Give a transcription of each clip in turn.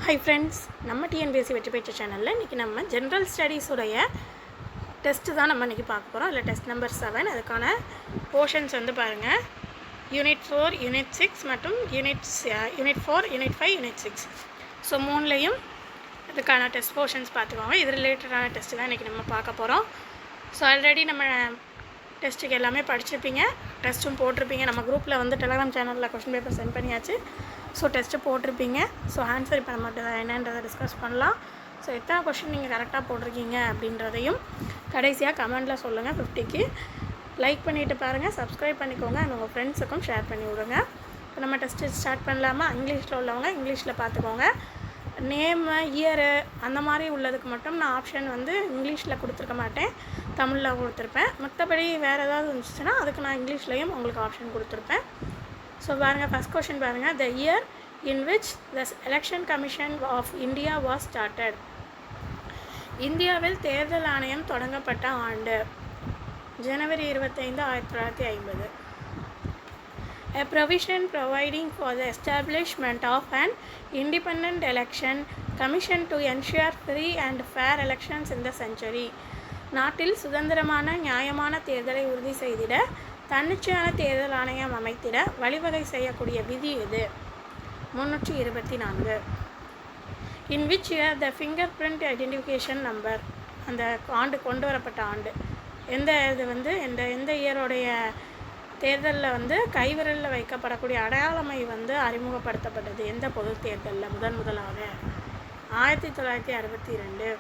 Hi friends, நம்ம TNPSC வெற்றி பெற்ற சேனலில் இன்றைக்கி நம்ம ஜென்ரல் ஸ்டடீஸுடைய டெஸ்ட்டு தான் நம்ம இன்றைக்கி பார்க்க போகிறோம். அதில் டெஸ்ட் நம்பர் 7 அதுக்கான போர்ஷன்ஸ் வந்து பாருங்கள். யூனிட் 4, யூனிட் 6 மற்றும் யூனிட் 4, யூனிட் 5, யூனிட் 6. ஸோ மூணுலேயும் இதுக்கான டெஸ்ட் போர்ஷன்ஸ் பார்த்துக்கோங்க. இது ரிலேட்டடான டெஸ்ட்டு தான் இன்றைக்கி நம்ம பார்க்க போகிறோம். ஸோ ஆல்ரெடி நம்ம டெஸ்ட்டுக்கு எல்லாமே படிச்சிருப்பீங்க, டெஸ்ட்டும் போட்டிருப்பீங்க. நம்ம குரூப்பில் வந்து டெலகிராம் சேனலில் கொஸ்டின் பேப்பர் சென்ட் பண்ணியாச்சு. ஸோ டெஸ்ட்டு போட்டிருப்பீங்க. ஸோ ஆன்சர் இப்போ நம்ம என்னன்றதை டிஸ்கஸ் பண்ணலாம். ஸோ எத்தனை கொஸ்டின் நீங்கள் கரெக்டாக போட்டிருக்கீங்க அப்படின்றதையும் கடைசியாக கமெண்டில் சொல்லுங்கள். 50க்கு லைக் பண்ணிவிட்டு பாருங்கள், சப்ஸ்கிரைப் பண்ணிக்கோங்க, அண்ட் உங்கள் ஃப்ரெண்ட்ஸுக்கும் ஷேர் பண்ணி விடுங்க. இப்போ நம்ம டெஸ்ட்டு ஸ்டார்ட் பண்ணலாமா? இங்கிலீஷில் உள்ளவங்க இங்கிலீஷில் பார்த்துக்கோங்க. நேமு, இயரு அந்த மாதிரி உள்ளதுக்கு மட்டும் நான் ஆப்ஷன் வந்து இங்கிலீஷில் கொடுத்துருக்க மாட்டேன், தமிழில் கொடுத்துருப்பேன். மற்றபடி வேறு ஏதாவது இருந்துச்சுன்னா அதுக்கு நான் இங்கிலீஷ்லேயும் உங்களுக்கு ஆப்ஷன் கொடுத்துருப்பேன். ஸோ பாருங்கள், ஃபஸ்ட் கொஷின் பாருங்கள். The year in which the election commission of India was started. இந்தியாவில் தேர்தல் ஆணையம் தொடங்கப்பட்ட ஆண்டு ஜனவரி 25, 1950. A provision providing for the establishment of an independent election commission to ensure free and fair elections in the century. நாட்டில் சுதந்திரமான நியாயமான தேர்தலை உறுதி செய்திட தன்னிச்சையான தேர்தல் ஆணையம் அமைத்திட வழிவகை செய்யக்கூடிய விதி எது? 324. In which year the fingerprint identification number, அந்த ஆண்டு கொண்டு வரப்பட்ட ஆண்டு எந்த இது வந்து எந்த இயருடைய தேர்தலில் வந்து கைவிரலில் வைக்கப்படக்கூடிய அடையாளமை வந்து அறிமுகப்படுத்தப்பட்டது? எந்த பொது தேர்தலில் முதலாக? 1962.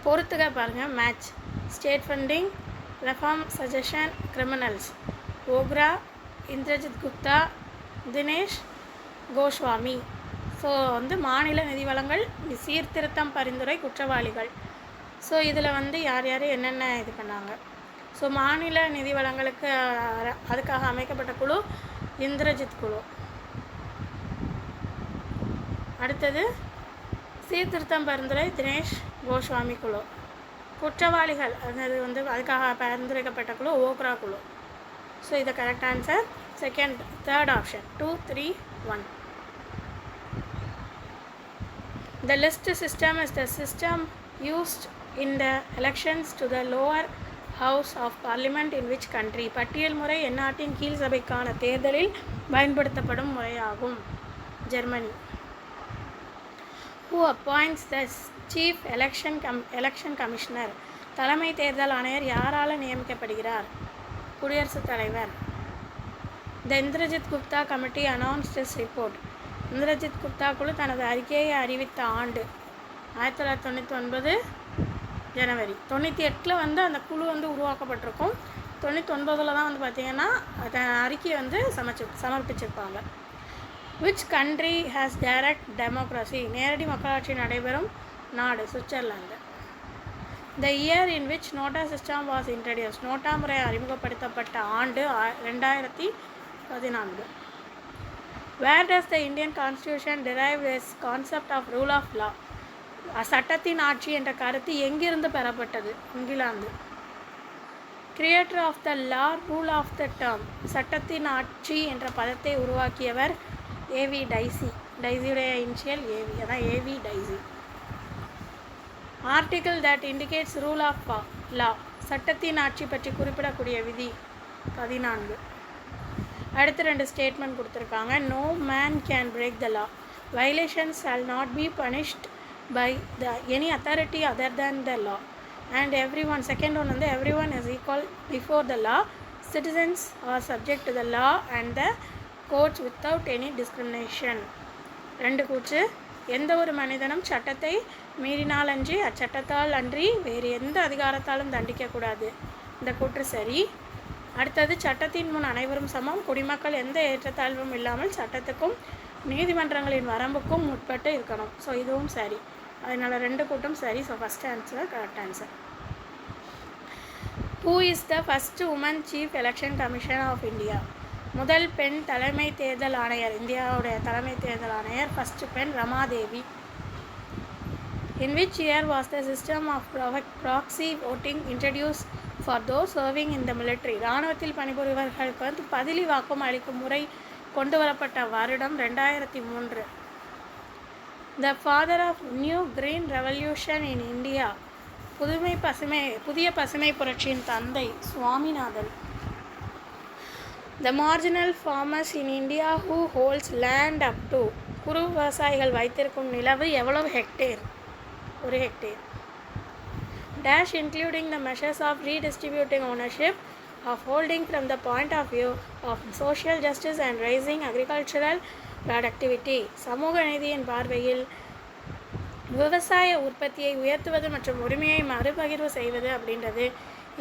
பொறுத்துக பாருங்கள். Match, state funding, reform suggestion, criminals. ஓக்ரா, இந்திரஜித் குப்தா, தினேஷ் கோஸ்வாமி. ஸோ வந்து மாநில நிதி வளங்கள், சீர்திருத்தம் பரிந்துரை, குற்றவாளிகள். ஸோ இதில் வந்து யார் யார் என்னென்ன இது பண்ணாங்க? ஸோ மாநில நிதி வளங்களுக்கு அதுக்காக அமைக்கப்பட்ட குழு இந்திரஜித் குழு. அடுத்தது சீர்திருத்தம் பரிந்துரை தினேஷ் கோஸ்வாமி குழு. குற்றவாளிகள் அது வந்து அதுக்காக பரிந்துரைக்கப்பட்ட குழு ஓக்ரா குழு. ஸோ இது correct answer. Third option 2, 3, 1. The list system is the system used in the elections to the lower house of parliament in which country. பட்டியல் முறை எந்நாட்டின் கீழ் சபைக்கான தேர்தலில் பயன்படுத்தப்படும் முறையாகும். Germany. Who appoints the chief election commissioner? தலைமை தேர்தல் ஆணையர் யாரால் நியமிக்கப்படுகிறார்? குடியரசுத் தலைவர். The Indrajit Gupta committee announced its report. Indrajit Gupta குழு தனது அறிக்கையை அறிவித்த ஆண்டு 1999 ஜனவரி. 98 வந்து அந்த குழு வந்து உருவாக்கப்பட்டிருக்கும். 99 தான் வந்து பார்த்திங்கன்னா அறிக்கையை வந்து சமர்ப்பிச்சிருப்பாங்க. Which country has direct democracy? நேரடி மக்களாட்சி நடைபெறும் நாடு Switzerland. The year in which NOTA system was introduce. NOTA முறை அறிமுகப்படுத்தப்பட்ட ஆண்டு 2014. Where does the Indian constitution derive this concept of rule of law? சட்டத்தின் ஆட்சி என்ற கருத்து எங்கிருந்து பெறப்பட்டது? England. Creator of the law, rule of the term. சட்டத்தின் ஆட்சி என்ற பதத்தை உருவாக்கியவர் ஏவி டைசி. டைசியுடைய இனிஷியல் ஏவி, அதான் AV Dicey. Article that indicates rule of law. சட்டத்தின் ஆட்சி பற்றி குறிப்பிடக்கூடிய விதி 14. அடுத்து 2 ஸ்டேட்மெண்ட் கொடுத்துருக்காங்க. No man can break the law. Violations shall not be punished by any authority other than the law, and everyone. Second one வந்து everyone is equal before the law. Citizens are subject to the law and the courts without any discrimination. 2 கூற்று. எந்த ஒரு மனிதனும் சட்டத்தை மீறினால் அன்றி அச்சட்டத்தால் அன்றி வேறு எந்த அதிகாரத்தாலும் தண்டிக்கக்கூடாது. இந்த கூற்று சரி. அடுத்தது சட்டத்தின் முன் அனைவரும் சமம். குடிமக்கள் எந்த ஏற்றத்தாழ்வும் இல்லாமல் சட்டத்துக்கும் நீதிமன்றங்களின் வரம்புக்கும் உட்பட்டு இருக்கணும். ஸோ இதுவும் சரி. அதனால் 2 கூட்டும் சரி. So first answer correct answer. Who is the first woman chief election commission of India? முதல் பெண் தலைமை தேர்தல் ஆணையர். இந்தியாவுடைய தலைமை தேர்தல் ஆணையர் ஃபஸ்ட்டு பெண் Ramadevi. In which year was the system of proxy voting introduced for those serving in the military? இராணுவத்தில் பணிபுரிவர்களுக்கு வந்து பதிலி வாக்கும் அளிக்கும் முறை கொண்டு வரப்பட்ட வருடம் 2003. The father of New Green Revolution in India. புதிய பசுமை புரட்சியின் தந்தை Swaminathan. The marginal farmers in India who holds land up to. குறு விவசாயிகள் வைத்திருக்கும் நிலவு எவ்வளவு hectare? 1 hectare. Dash including the measures of redistributing ownership of holding from the point of view of social justice and raising agricultural productivity. சமூக நீதியின் பார்வையில் விவசாய உற்பத்தியை உயர்த்துவது மற்றும் உரிமையை மறுபகிர்வு செய்வது அப்படின்றது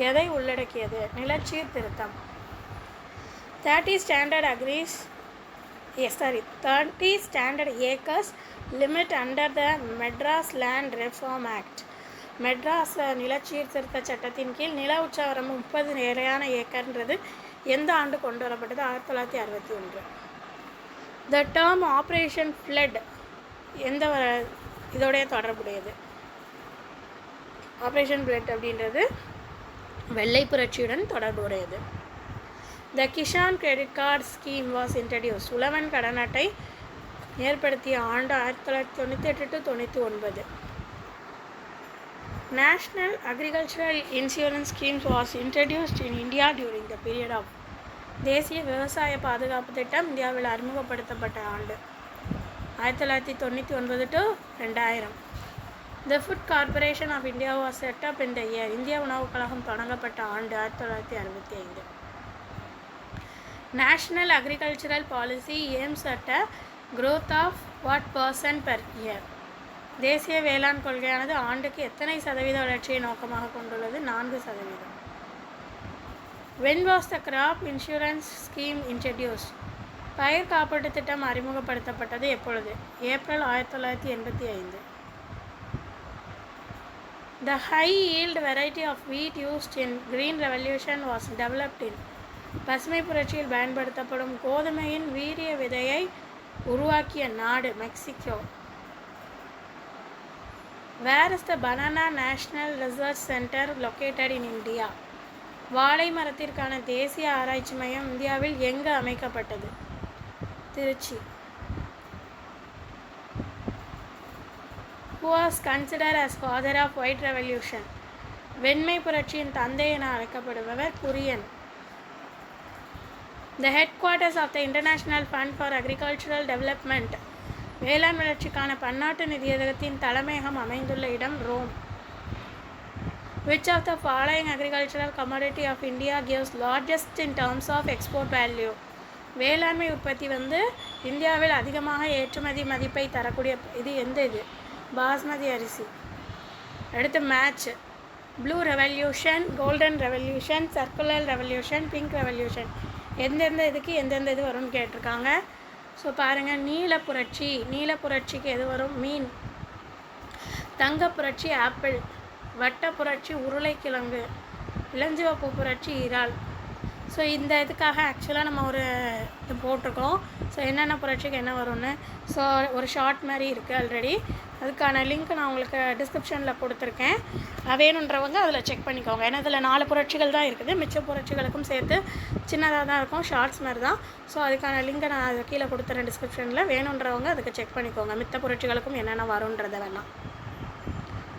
எதை உள்ளடக்கியது? நிலச்சீர்திருத்தம். 30 standard acres limit under the Madras Land Reform Act. Madras நிலச்சீர்திருத்த சட்டத்தின் கீழ் நில உச்சவரம் 30 நிலையான ஏக்கர்ன்றது எந்த ஆண்டு கொண்டு வரப்பட்டது? 1961. த டேர்ம் ஆப்ரேஷன் ஃப்ளட் எந்த இதோடைய தொடர்புடையது? ஆப்ரேஷன் ஃப்ளட் அப்படின்றது வெள்ளை புரட்சியுடன் தொடர்புடையது. The Kisan credit card scheme was introduce. உழவன் கடன் அட்டை ஏற்படுத்திய ஆண்டு 1998 to 99. National Agricultural Insurance Scheme was introduced in India during the period of. தேசிய விவசாய பாதுகாப்பு திட்டம் இந்தியாவில் அறிமுகப்படுத்தப்பட்ட ஆண்டு 1999 to 2000. The Food Corporation of India was set up in the year. இந்திய உணவுக் கழகம் தொடங்கப்பட்ட ஆண்டு 1965. National Agricultural Policy aims at a growth of what % per year? தேசிய வேளாண் கொள்கையானது ஆண்டுக்கு எத்தனை சதவீத வளர்ச்சியை நோக்கமாக கொண்டுள்ளது? 4%. When was the crop insurance scheme introduced? பயிர் காப்பீட்டு திட்டம் அறிமுகப்படுத்தப்பட்டது எப்பொழுது? April 1985. The high yield variety of wheat used in Green Revolution was developed in. பசுமை புரட்சியில் பயன்படுத்தப்படும் கோதுமையின் வீரிய விதையை உருவாக்கிய நாடு Mexico. Where is the Banana National Research Center located in India? வாழை மரத்திற்கான தேசிய ஆராய்ச்சி மையம் இந்தியாவில் எங்கு அமைக்கப்பட்டது? Trichy. Who was considered as father of White Revolution? வெண்மை புரட்சியின் தந்தை என அழைக்கப்படுபவர் Kurien. The headquarters of the International Fund for Agricultural Development. வேளாண் வளர்ச்சிக்கான பன்னாட்டு நிதியகத்தின் தலைமையகம் அமைந்துள்ள இடம் Rome. Which of the following agricultural commodity of India gives largest in terms of export value? வேளாண்மை உற்பத்தி இந்தியாவில் அதிகமாக ஏற்றுமதி மதிப்பை தரக்கூடிய இது எந்த இது? பாஸ்மதி அரிசி. அடுத்து match. Blue revolution, golden revolution, circular revolution, pink revolution. எந்தெந்த இதுக்கு எந்தெந்த இது வரும்னு கேட்டிருக்காங்க. ஸோ பாருங்கள், நீல புரட்சிக்கு எது வரும்? மீன். தங்க புரட்சி ஆப்பிள். வட்ட புரட்சி உருளைக்கிழங்கு. இளஞ்சிவப்பு புரட்சி இறால். ஸோ இந்த இதுக்காக ஆக்சுவலாக நம்ம ஒரு இது போட்டிருக்கோம். ஸோ என்னென்ன புரட்சிக்கு என்ன வரும்னு. ஸோ ஒரு ஷார்ட் மாதிரி இருக்குது ஆல்ரெடி. அதுக்கான லிங்க் நான் உங்களுக்கு டிஸ்கிரிப்ஷனில் கொடுத்துருக்கேன். வேணுன்றவங்க அதில் செக் பண்ணிக்கோங்க. ஏன்னா இதில் 4 புரட்சிகள் தான் இருக்குது. மிச்ச புரட்சிகளுக்கும் சேர்த்து சின்னதாக தான் இருக்கும், ஷார்ட்ஸ் மாதிரி தான். ஸோ அதுக்கான லிங்கை நான் அதை கீழே கொடுத்துறேன் டிஸ்கிரிப்ஷனில். வேணுன்றவங்க அதுக்கு செக் பண்ணிக்கோங்க. மித்த புரட்சிகளுக்கும் என்னென்ன வரும்ன்றதை வேணாம்.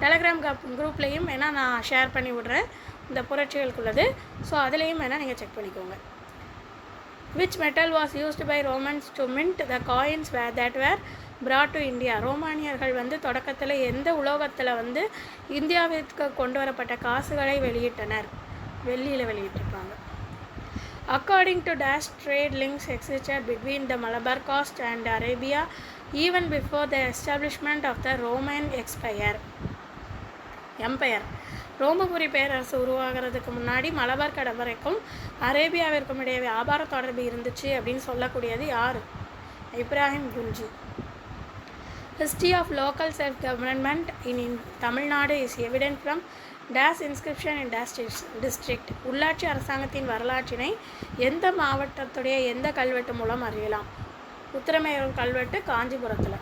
டெலகிராம் குரூப்லேயும் வேணால் நான் ஷேர் பண்ணி விட்றேன் இந்த புரட்சிகளுக்குள்ளது. ஸோ அதுலேயும் வேணால் நீங்கள் செக் பண்ணிக்கோங்க. Which metal was used by Romans to mint the coins that were brought to India? ரோமானியர்கள் தொடக்கத்தில் எந்த உலோகத்தில் இந்தியாவிற்கு கொண்டு வரப்பட்ட காசுகளை வெளியிட்டனர்? வெள்ளியில் வெளியிட்டிருப்பாங்க. According to Dash, trade links existed between the Malabar coast and Arabia even before the establishment of the Roman Empire. ரோமபுரி பேரரசு உருவாகிறதுக்கு முன்னாடி மலபார் கடற்கரைக்கும் அரேபியாவிற்கும் இடையே வியாபார தொடர்பு இருந்துச்சு அப்படின்னு சொல்லக்கூடியது யார்? இப்ராஹிம் குஞ்சி. History of local self-government in Tamil Nadu is evident from Dash inscription in Dash district. உள்ளாட்சி அரசாங்கத்தின் வரலாற்றினை எந்த மாவட்டத்துடைய எந்த கல்வெட்டு மூலம் அறியலாம்? உத்திரமேரூர் கல்வெட்டு, காஞ்சிபுரத்தில்.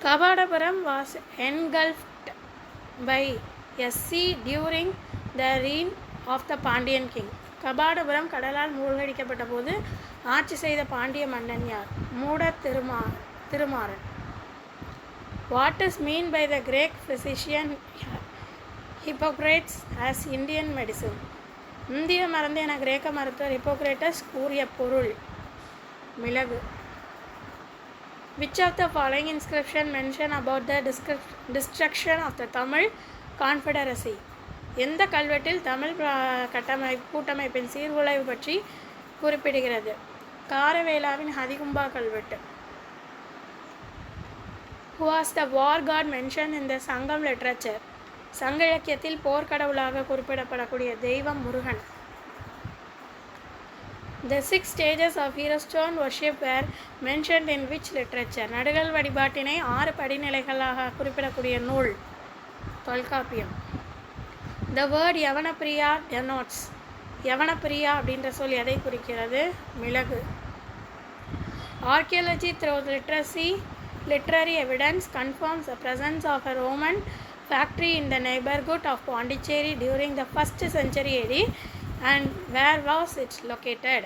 Kapatapuram was engulfed by a sea during the reign of the Pandian king. Kapatapuram கடலால் மூழ்கடிக்கப்பட்ட போது ஆட்சி செய்த பாண்டிய மன்னன் யார்? மூட Thirumaran. What is mean by the Greek physician Hippocrates as Indian medicine? இந்திய மருந்து என கிரேக்க மருத்துவர் ஹிப்போக்ரேட்டஸ் கூறிய பொருள் மிளகு. Which of the following inscription mention about the destruction of the Tamil Confederacy? எந்த கல்வெட்டில் தமிழ் கூட்டமைப்பின் சீர்குலைவு பற்றி குறிப்பிடுகிறது? காரவேலாவின் ஹதிகும்பா கல்வெட்டு. Who was the war god mentioned in the சங்கம் literature? சங்க இலக்கியத்தில் போர்க்கடவுளாக குறிப்பிடப்படக்கூடிய தெய்வம் Murugan. The 6 stages of hero stone worship were mentioned in which literature? நடுகல் வழிபாட்டினை 6 படிநிலைகளாக குறிப்பிடக்கூடிய நூல் தொல்காப்பியம். The word யவனப்பிரியா denotes. யவனப்பிரியா அப்படின்ற சொல் எதை குறிக்கிறது? மிளகு. Archaeology through literary evidence confirms the presence of a Roman factory in the neighborhood of Pondicherry during the 1st century AD, and where was it located?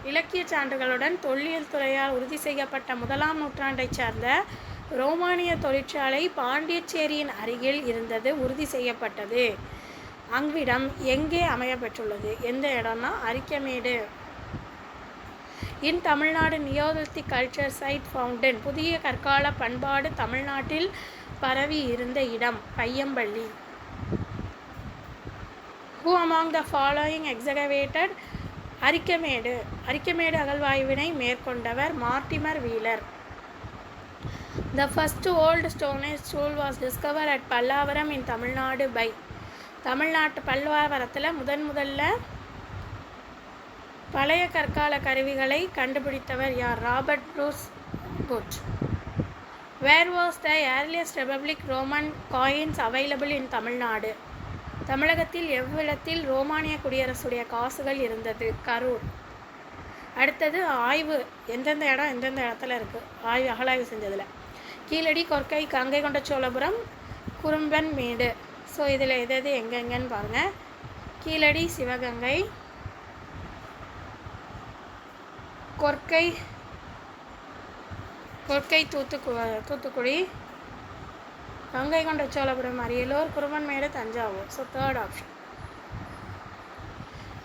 இலக்கிய சான்றுகளுடன் தொல்லியல் துறையால் உறுதி செய்யப்பட்ட 1ஆம் நூற்றாண்டைச் சார்ந்த ரோமானிய தொழிற்சாலை பாண்டிச்சேரியின் அருகில் இருந்தது உறுதி செய்யப்பட்டது. அவ்விடம் எங்கே அமையப்பெற்றுள்ளது? எந்த இடம்னா Arikamedu. In Tamil Nadu neolithic culture site found in. புதிய கற்கால பண்பாடு தமிழ்நாட்டில் பரவி இருந்த இடம் Paiyampalli. Who among the following excavated Arikamedu? Arikamedu அகழ்வாய்வினை மேற்கொண்டவர் Mortimer Wheeler. The first old stone age tool was discovered at Pallavaram in Tamil Nadu by. தமிழ்நாட்டு பல்லாவரத்தில் முதல்ல பழைய கற்கால கருவிகளை கண்டுபிடித்தவர் யார்? Robert Bruce Foote. Where was the earliest republic Roman coins available in Tamil Nadu? தமிழகத்தில் எவ்விடத்தில் ரோமானிய குடியரசுடைய காசுகள் இருந்தது? கரூர். அடுத்தது ஆய்வு. எந்தெந்த இடத்துல இருக்குது ஆய்வு அகழாய்வு செஞ்சதில்? கீழடி, கொற்கை, கங்கை கொண்ட சோழபுரம், குறும்பன் மேடு. ஸோ இதில் எது எங்கெங்கன்னு பாருங்கள். கீழடி சிவகங்கை, கொற்கை தூத்துக்குடி, கங்கை கொண்ட Cholapuram Ariyalur, Kurumbanmedu Thanjavur. So 3rd option.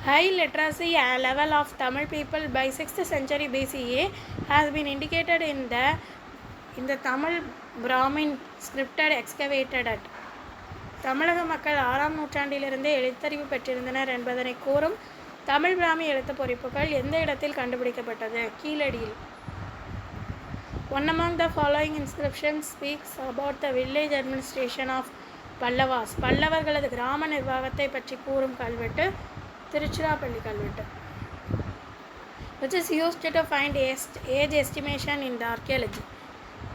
High literacy level of Tamil people by 6th century BCE has been indicated in the Tamil Brahmin scripted excavated at. தமிழக மக்கள் 6ஆம் நூற்றாண்டிலிருந்தே எழுத்தறிவு பெற்றிருந்தனர் என்பதனை கூறும் தமிழ் பிராமி எழுத்து பொறிப்புகள் எந்த இடத்தில் கண்டுபிடிக்கப்பட்டது? கீழடியில். One among the following inscriptions speaks about the village administration of Pallavas. பல்லவர்களது கிராம நிர்வாகத்தை பற்றி கூறும் கல்வெட்டு திருச்சிராப்பள்ளி கல்வெட்டு. Which is used to find age estimation in the archaeology.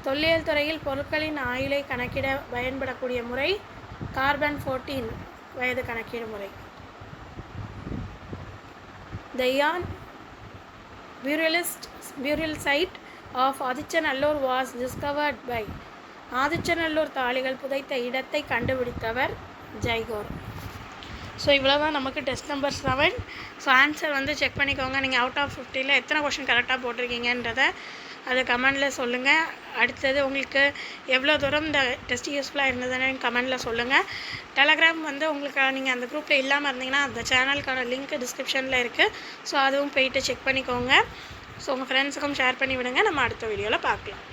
தொல்லியல் துறையில் பொருட்களின் ஆயுளை கணக்கிட பயன்படக்கூடிய முறை கார்பன் 14 வயது கணக்கீடு முறை. The Yan burial site of Adichanallur was discovered by. Adichanallur தாளிகள் புதைத்த இடத்தை கண்டுபிடித்தவர் ஜெய்கோர். ஸோ இவ்வளோ தான் நமக்கு டெஸ்ட் நம்பர் 7. ஸோ ஆன்சர் வந்து செக் பண்ணிக்கோங்க. நீங்கள் அவுட் ஆஃப் 50ல் எத்தனை கொஷின் கரெக்டாக போட்டிருக்கீங்கன்றதை அதை கமெண்டில் சொல்லுங்கள். அடுத்தது உங்களுக்கு எவ்வளோ தூரம் இந்த டெஸ்ட் யூஸ்ஃபுல்லாக இருந்ததுன்னு கமெண்டில் சொல்லுங்கள். டெலகிராம் வந்து உங்களுக்கு நீங்கள் அந்த குரூப்பில் இல்லாமல் இருந்தீங்கன்னா அந்த சேனலுக்கான லிங்க் டிஸ்கிரிப்ஷனில் இருக்குது. ஸோ அதுவும் போயிட்டு செக் பண்ணிக்கோங்க. ஸோ உங்கள் ஃப்ரெண்ட்ஸுக்கும் ஷேர் பண்ணி விடுங்க. நம்ம அடுத்த வீடியோவில் பார்க்கலாம்.